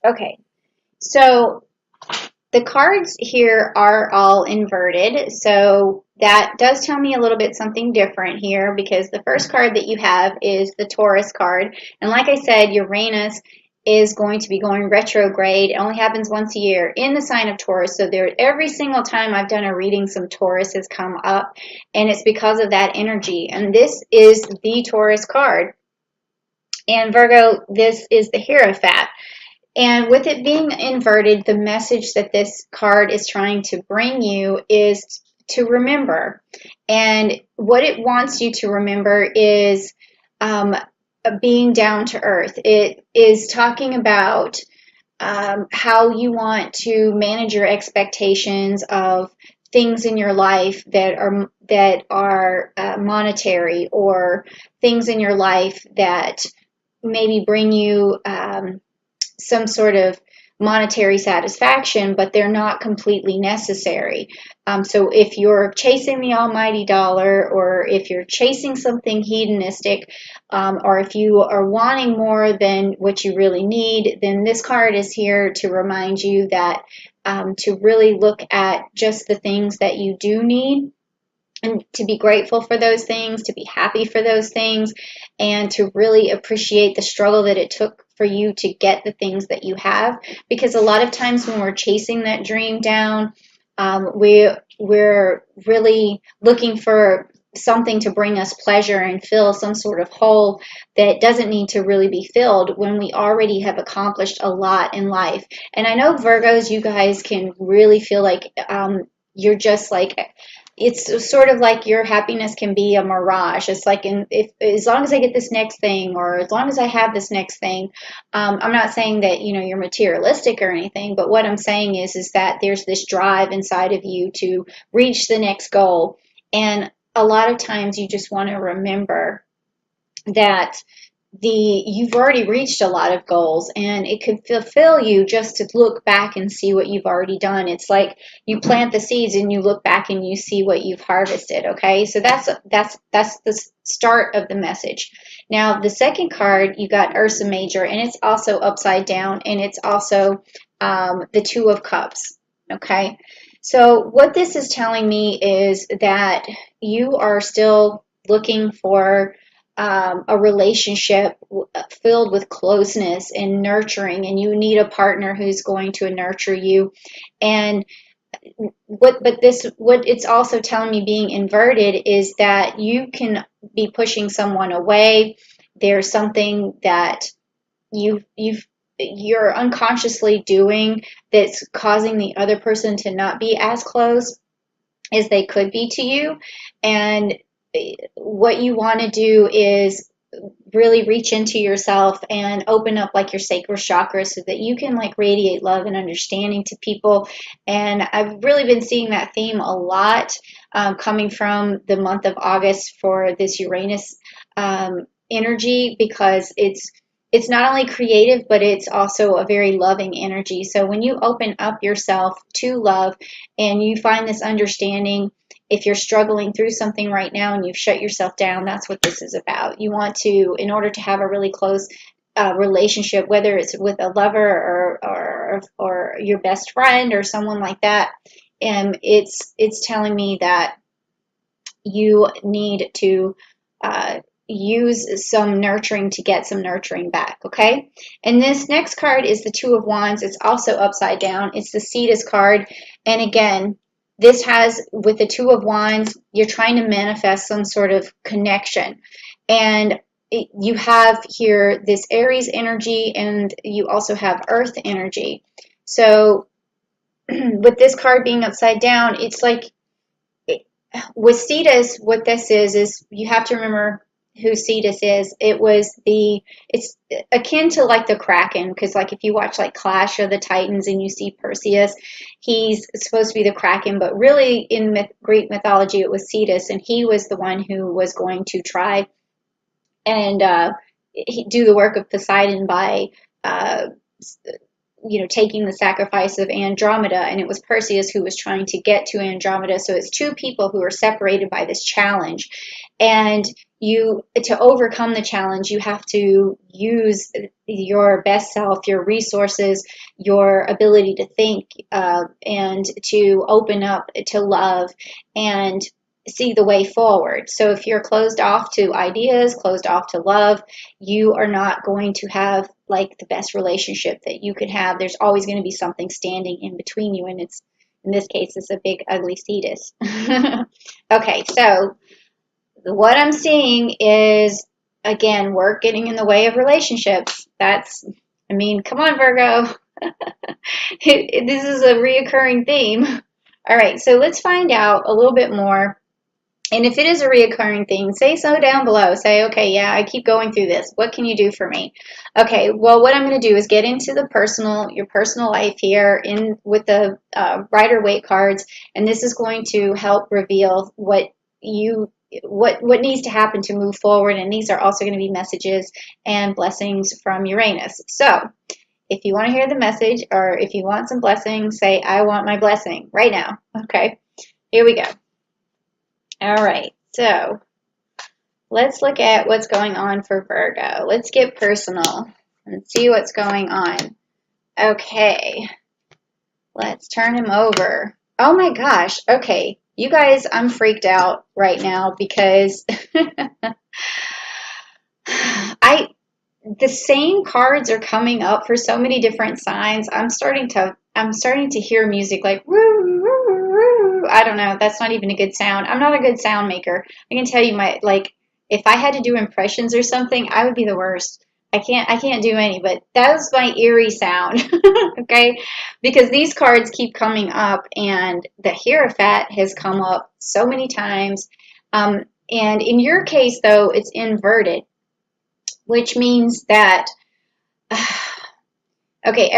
Okay, so the cards here are all inverted, so that does tell me a little bit something different here because the first card that you have is the Taurus card. And like I said, Uranus is going to be going retrograde. It only happens once a year in the sign of Taurus. So there, every single time I've done a reading, some Taurus has come up, and it's because of that energy. And this is the Taurus card. And Virgo, this is the Hierophant. And with it being inverted, the message that this card is trying to bring you is to remember. And what it wants you to remember is um, being down to earth. It is talking about how you want to manage your expectations of things in your life that are monetary, or things in your life that maybe bring you some sort of monetary satisfaction, but they're not completely necessary. So if you're chasing the almighty dollar, or if you're chasing something hedonistic, or if you are wanting more than what you really need, then this card is here to remind you that to really look at just the things that you do need, and to be grateful for those things, to be happy for those things, and to really appreciate the struggle that it took for you to get the things that you have. Because a lot of times when we're chasing that dream down, we're really looking for something to bring us pleasure and fill some sort of hole that doesn't need to really be filled when we already have accomplished a lot in life. And I know Virgos, you guys can really feel like you're just like, it's sort of like your happiness can be a mirage. It's like, if as long as I get this next thing, or as long as I have this next thing. I'm not saying that you're materialistic or anything, but what I'm saying is that there's this drive inside of you to reach the next goal, and a lot of times you just want to remember that you've already reached a lot of goals, and it could fulfill you just to look back and see what you've already done. It's like you plant the seeds and you look back and you see what you've harvested. Okay, so that's the start of the message. Now the second card, you got Ursa Major, and it's also upside down, and it's also the Two of Cups. Okay, so what this is telling me is that you are still looking for a relationship filled with closeness and nurturing, and you need a partner who's going to nurture you. And what it's also telling me, being inverted, is that you can be pushing someone away. There's something that you're unconsciously doing that's causing the other person to not be as close as they could be to you. And what you want to do is really reach into yourself and open up like your sacral chakra, so that you can like radiate love and understanding to people. And I've really been seeing that theme a lot, coming from the month of August for this Uranus energy, because it's not only creative, but it's also a very loving energy. So when you open up yourself to love and you find this understanding, if you're struggling through something right now and you've shut yourself down, that's what this is about. You want to, in order to have a really close relationship, whether it's with a lover or your best friend or someone like that, and it's telling me that you need to use some nurturing to get some nurturing back. Okay, and this next card is the Two of Wands. It's also upside down. It's the Cetus card, and again, this has, with the Two of Wands, you're trying to manifest some sort of connection, and you have here this Aries energy, and you also have Earth energy. So with this card being upside down, it's like, with Cetus, what this is you have to remember who Cetus is. It's akin to like the Kraken, because like if you watch like Clash of the Titans and you see Perseus, he's supposed to be the Kraken, but really in Greek mythology it was Cetus, and he was the one who was going to try and do the work of Poseidon by taking the sacrifice of Andromeda, and it was Perseus who was trying to get to Andromeda. So it's two people who are separated by this challenge. And to overcome the challenge, you have to use your best self, your resources, your ability to think, and to open up to love and see the way forward. So if you're closed off to ideas, closed off to love, you are not going to have like the best relationship that you could have. There's always going to be something standing in between you, and it's in this case, it's a big ugly fetus. Okay, so what I'm seeing is, again, work getting in the way of relationships. That's, I mean, come on, Virgo. This is a reoccurring theme. All right, so let's find out a little bit more. And if it is a reoccurring thing, say so down below. Say, okay, yeah, I keep going through this. What can you do for me? Okay, well, what I'm going to do is get into your personal life here in with the Rider-Waite cards, and this is going to help reveal what needs to happen to move forward. And these are also going to be messages and blessings from Uranus. So, if you want to hear the message, or if you want some blessings, say, I want my blessing right now. Okay, here we go. All right, so let's look at what's going on for Virgo. Let's get personal and see what's going on. Okay, let's turn him over. Oh my gosh, okay. You guys, I'm freaked out right now because the same cards are coming up for so many different signs. I'm starting to hear music like woo, woo, woo. I don't know. That's not even a good sound. I'm not a good sound maker. I can tell you if I had to do impressions or something, I would be the worst. I can't do any, but that was my eerie sound. Okay? Because these cards keep coming up, and the Hierophant has come up so many times. And in your case though, it's inverted, which means that okay,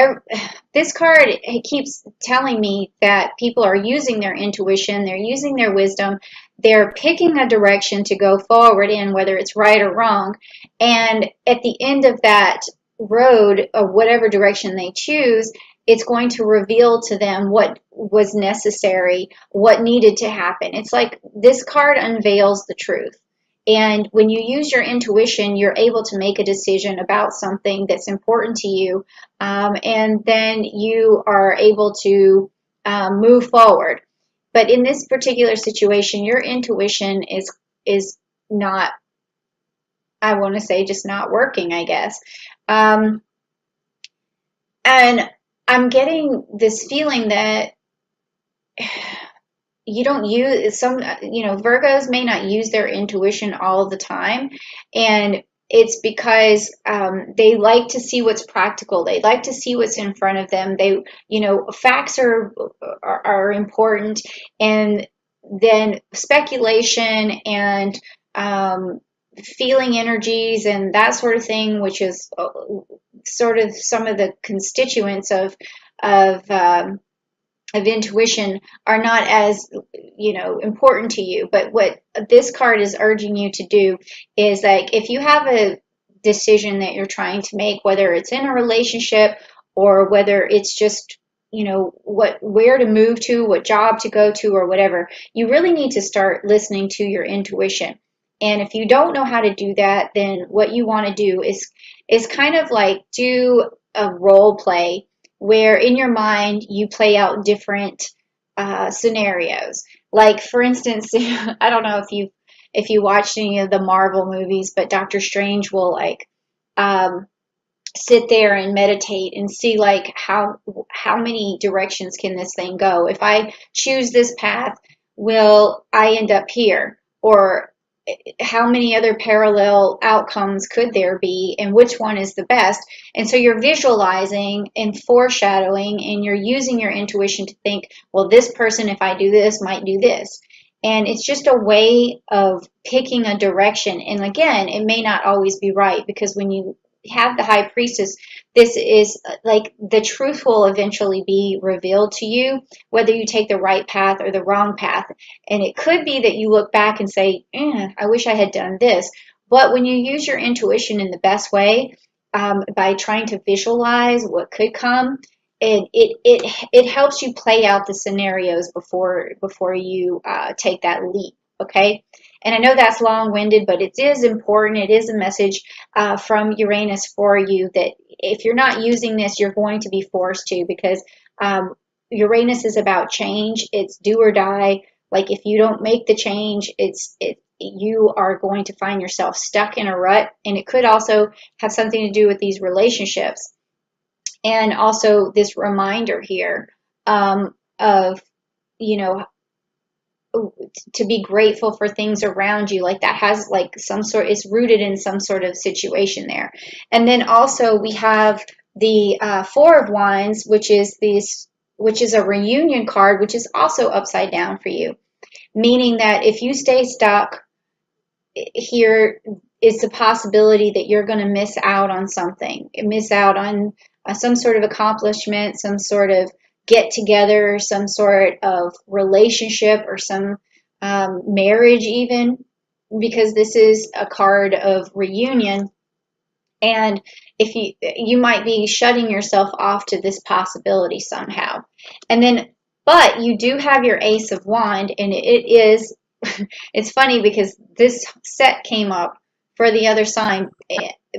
this card, it keeps telling me that people are using their intuition, they're using their wisdom, they're picking a direction to go forward in, whether it's right or wrong. And at the end of that road, of whatever direction they choose, it's going to reveal to them what was necessary, what needed to happen. It's like this card unveils the truth. And when you use your intuition, you're able to make a decision about something that's important to you, and then you are able to move forward. But in this particular situation, your intuition is not, I want to say, just not working, I guess. And I'm getting this feeling that you don't use Virgos may not use their intuition all the time, and it's because they like to see what's practical. They like to see what's in front of them. Facts are important, and then speculation and feeling energies and that sort of thing, which is sort of some of the constituents of intuition, are not as important to you. But what this card is urging you to do is, like, if you have a decision that you're trying to make, whether it's in a relationship or whether it's just where to move to, what job to go to, or whatever, you really need to start listening to your intuition. And if you don't know how to do that, then what you want to do is kind of like do a role play where in your mind you play out different scenarios. Like, for instance, I don't know if you watched any of the Marvel movies, but Doctor Strange will sit there and meditate and see like how many directions can this thing go. If I choose this path, will I end up here? Or how many other parallel outcomes could there be, and which one is the best? And so you're visualizing and foreshadowing, and you're using your intuition to think, well, this person, if I do this, might do this. And it's just a way of picking a direction. And again, it may not always be right, because when you have the High Priestess, this is like the truth will eventually be revealed to you, whether you take the right path or the wrong path. And it could be that you look back and say, I wish I had done this. But when you use your intuition in the best way, by trying to visualize what could come, it helps you play out the scenarios before you take that leap. okay? And I know that's long-winded, but it is important. It is a message from Uranus for you that if you're not using this, you're going to be forced to, because Uranus is about change. It's do or die. Like if you don't make the change, you are going to find yourself stuck in a rut. And it could also have something to do with these relationships. And also this reminder here of, you know, to be grateful for things around you, like that has like some sort, it's rooted in some sort of situation there. And then also we have the Four of Wands, which is a reunion card, which is also upside down for you, meaning that if you stay stuck here, is the possibility that you're going to miss out on something, miss out on some sort of accomplishment, some sort of get together, some sort of relationship, or some marriage even, because this is a card of reunion. And if you might be shutting yourself off to this possibility somehow. And then, but you do have your Ace of Wand, and it is, it's funny because this set came up for the other sign,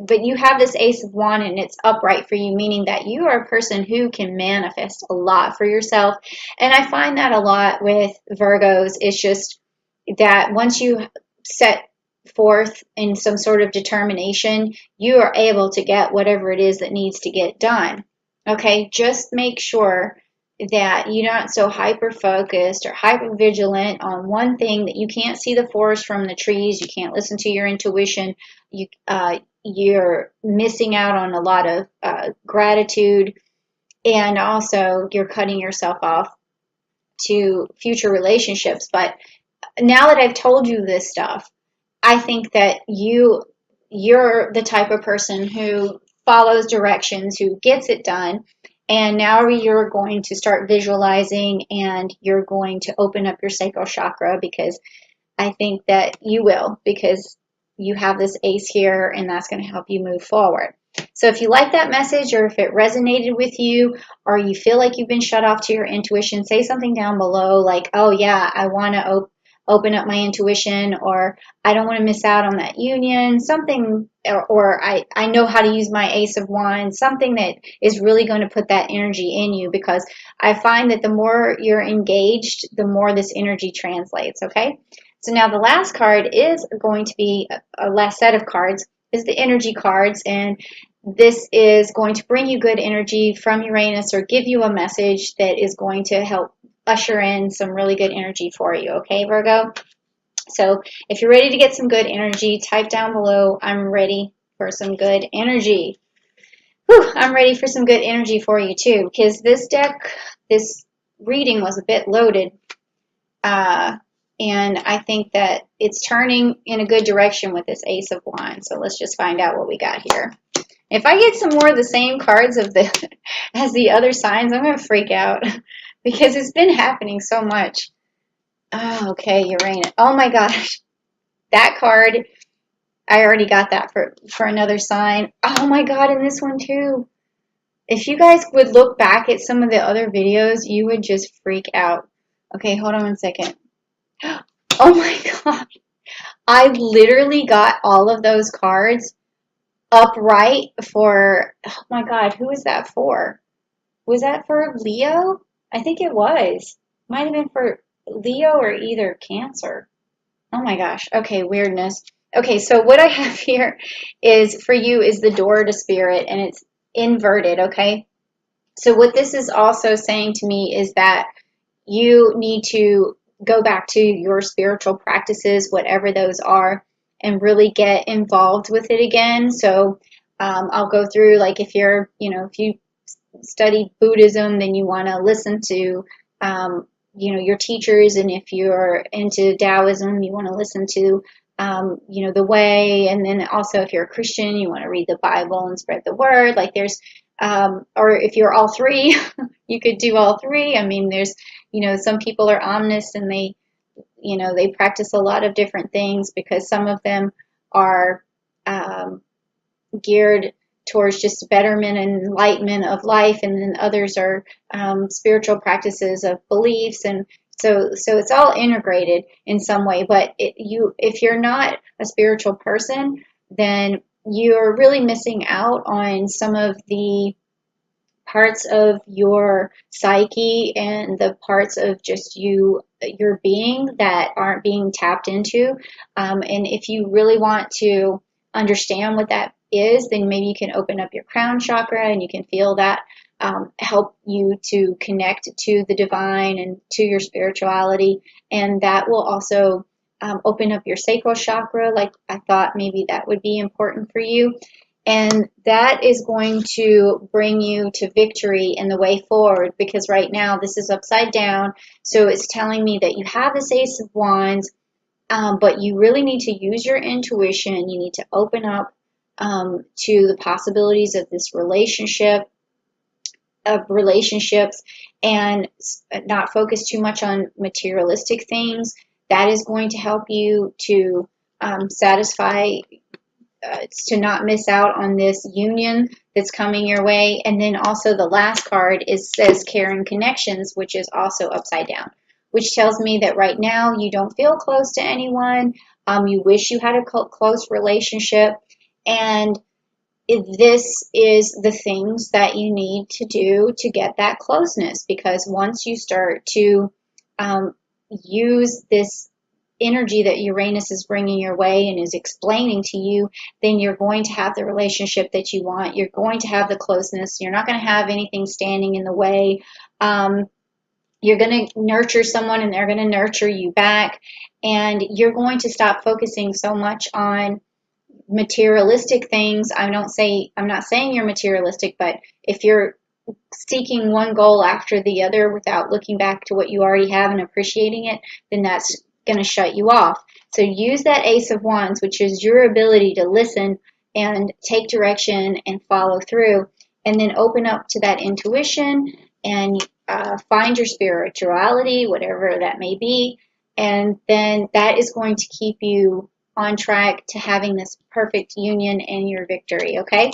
but you have this Ace of Wand and it's upright for you, meaning that you are a person who can manifest a lot for yourself. And I find that a lot with Virgos. It's just that once you set forth in some sort of determination, you are able to get whatever it is that needs to get done. Okay, just make sure that you're not so hyper focused or hyper vigilant on one thing that you can't see the forest from the trees, you can't listen to your intuition, you're missing out on a lot of gratitude, and also you're cutting yourself off to future relationships. But now that I've told you this stuff, I think that you're the type of person who follows directions, who gets it done. And now you're going to start visualizing, and you're going to open up your sacral chakra, because I think that you will, because you have this ace here, and that's going to help you move forward. So if you like that message, or if it resonated with you, or you feel like you've been shut off to your intuition, say something down below like, oh yeah, I want to open up my intuition, or I don't want to miss out on that union, something, or I know how to use my Ace of Wands, something that is really going to put that energy in you, because I find that the more you're engaged, the more this energy translates, okay? So now the last card is going to be a last set of cards, is the energy cards, and this is going to bring you good energy from Uranus, or give you a message that is going to help usher in some really good energy for you, okay, Virgo? So if you're ready to get some good energy, type down below, I'm ready for some good energy. Whew, I'm ready for some good energy for you too, because this reading was a bit loaded, and I think that it's turning in a good direction with this Ace of Wands. So let's just find out what we got here. If I get some more of the same cards of as the other signs, I'm going to freak out because it's been happening so much. Oh, okay, Uranus. Oh my gosh. That card, I already got that for another sign. Oh my God, and this one too. If you guys would look back at some of the other videos, you would just freak out. Okay, hold on one second. Oh my God. I literally got all of those cards upright for, oh my God, who is that for? Was that for Leo? I think it was. Might have been for Leo or either Cancer. Oh my gosh. Okay, weirdness. Okay, so what I have here is for you is the door to spirit, and it's inverted, okay? So what this is also saying to me is that you need to go back to your spiritual practices, whatever those are, and really get involved with it again. So I'll go through, like, if you study Buddhism, then you want to listen to your teachers, and if you're into Taoism, you want to listen to the way, and then also if you're a Christian, you want to read the Bible and spread the word. Like there's or if you're all three, you could do all three. I mean, there's some people are omnists, and they practice a lot of different things, because some of them are geared towards just betterment and enlightenment of life, and then others are spiritual practices of beliefs. And So it's all integrated in some way. But if you're not a spiritual person, then you're really missing out on some of the parts of your psyche and the parts of just your being that aren't being tapped into. And if you really want to understand what that is, then maybe you can open up your crown chakra and you can feel that help you to connect to the divine and to your spirituality. And that will also open up your sacral chakra. Like I thought maybe that would be important for you. And that is going to bring you to victory in the way forward, because right now this is upside down. So it's telling me that you have this Ace of Wands, but you really need to use your intuition. You need to open up to the possibilities of this relationship, of relationships, and not focus too much on materialistic things. That is going to help you to satisfy to not miss out on this union that's coming your way. And then also the last card says caring connections, which is also upside down, which tells me that right now you don't feel close to anyone. You wish you had a close relationship. And this is the things that you need to do to get that closeness, because once you start to use this energy that Uranus is bringing your way and is explaining to you, then you're going to have the relationship that you want. You're going to have the closeness. You're not going to have anything standing in the way. You're going to nurture someone and they're going to nurture you back. And you're going to stop focusing so much on materialistic things. I'm not saying you're materialistic, but if you're seeking one goal after the other without looking back to what you already have and appreciating it, then that's going to shut you off. So use that Ace of Wands, which is your ability to listen and take direction and follow through, and then open up to that intuition and find your spirituality, whatever that may be, and then that is going to keep you on track to having this perfect union and your victory, okay?